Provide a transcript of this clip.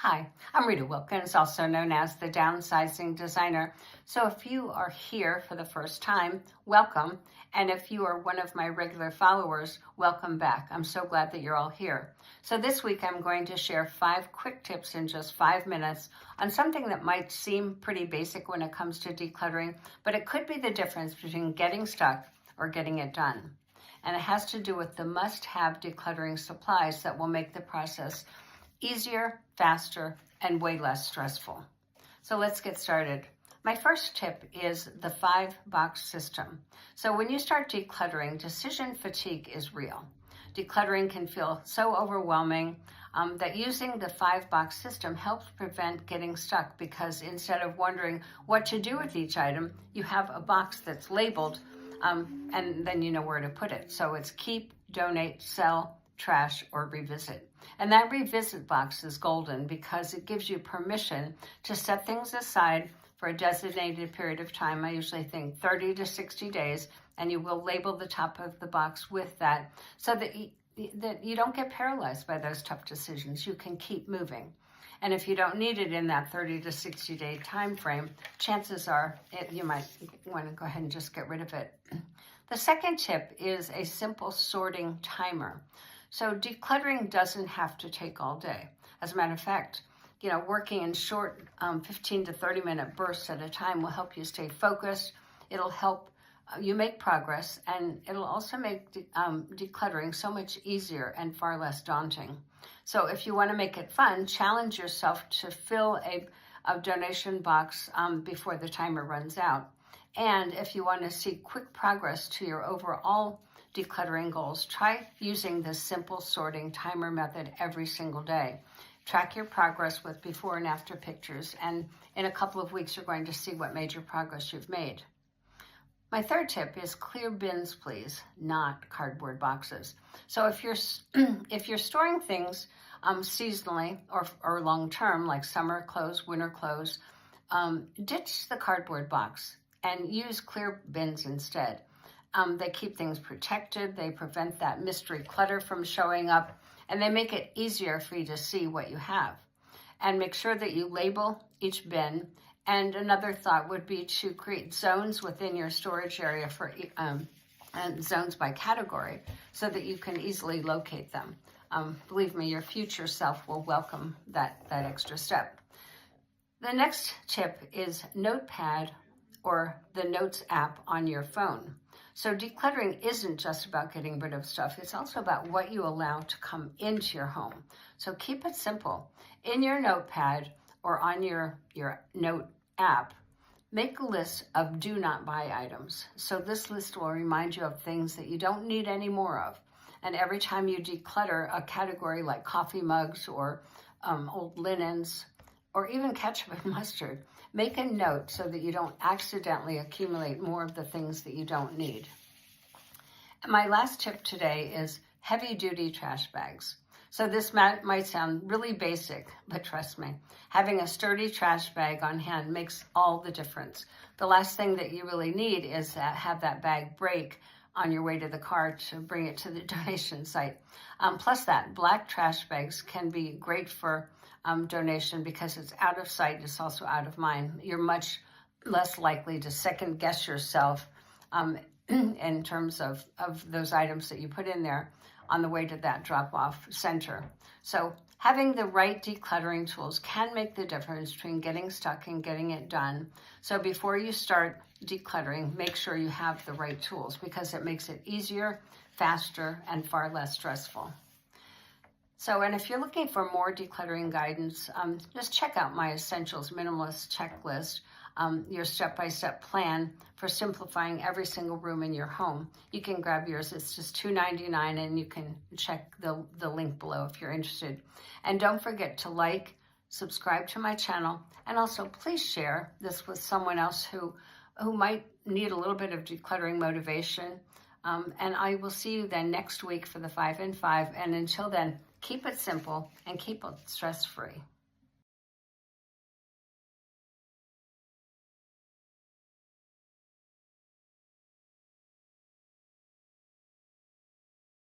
Hi, I'm Rita Wilkins, also known as the Downsizing Designer. So if you are here for the first time, welcome. And if you are one of my regular followers, welcome back. I'm so glad that you're all here. So this week I'm going to share 5 quick tips in just 5 minutes on something that might seem pretty basic when it comes to decluttering, but it could be the difference between getting stuck or getting it done. And it has to do with the must-have decluttering supplies that will make the process easier, faster, and way less stressful. So let's get started. My first tip is the 5-box system. So when you start decluttering, decision fatigue is real. Decluttering can feel so overwhelming that using the 5-box system helps prevent getting stuck, because instead of wondering what to do with each item, you have a box that's labeled and then you know where to put it. So it's keep, donate, sell, trash, or revisit. And that revisit box is golden because it gives you permission to set things aside for a designated period of time. I usually think 30 to 60 days, and you will label the top of the box with that so that you don't get paralyzed by those tough decisions. You can keep moving. And if you don't need it in that 30 to 60 day time frame, chances are you might want to go ahead and just get rid of it. The second tip is a simple sorting timer. So decluttering doesn't have to take all day. As a matter of fact, working in short 15 to 30 minute bursts at a time will help you stay focused. It'll help you make progress, and it'll also make decluttering so much easier and far less daunting. So if you want to make it fun, challenge yourself to fill a donation box before the timer runs out. And if you want to see quick progress to your overall decluttering goals, try using this simple sorting timer method every single day. Track your progress with before and after pictures, and in a couple of weeks you're going to see what major progress you've made. My third tip is clear bins, please, not cardboard boxes. So if you're storing things seasonally or long term, like summer clothes, winter clothes, ditch the cardboard box and use clear bins instead. They keep things protected, they prevent that mystery clutter from showing up, and they make it easier for you to see what you have. And make sure that you label each bin. And another thought would be to create zones within your storage area for and zones by category so that you can easily locate them. Believe me, your future self will welcome that extra step. The next tip is Notepad or the Notes app on your phone. So decluttering isn't just about getting rid of stuff. It's also about what you allow to come into your home. So keep it simple. In your Notepad or on your Note app, make a list of do not buy items. So this list will remind you of things that you don't need any more of. And every time you declutter a category like coffee mugs or old linens or even ketchup and mustard, make a note so that you don't accidentally accumulate more of the things that you don't need. And my last tip today is heavy-duty trash bags. So this might sound really basic, but trust me, having a sturdy trash bag on hand makes all the difference. The last thing that you really need is to have that bag break on your way to the car to bring it to the donation site. Plus that, black trash bags can be great for donation because it's out of sight, it's also out of mind. You're much less likely to second guess yourself in terms of those items that you put in there on the way to that drop-off center. So having the right decluttering tools can make the difference between getting stuck and getting it done. So before you start decluttering, make sure you have the right tools because it makes it easier, faster, and far less stressful. So, and if you're looking for more decluttering guidance, just check out my Essentials Minimalist checklist, your step-by-step plan for simplifying every single room in your home. You can grab yours. It's just $2.99, and you can check the link below if you're interested. And don't forget to like, subscribe to my channel, and also please share this with someone else who might need a little bit of decluttering motivation. And I will see you then next week for the 5 and 5. And until then, keep it simple and keep it stress-free.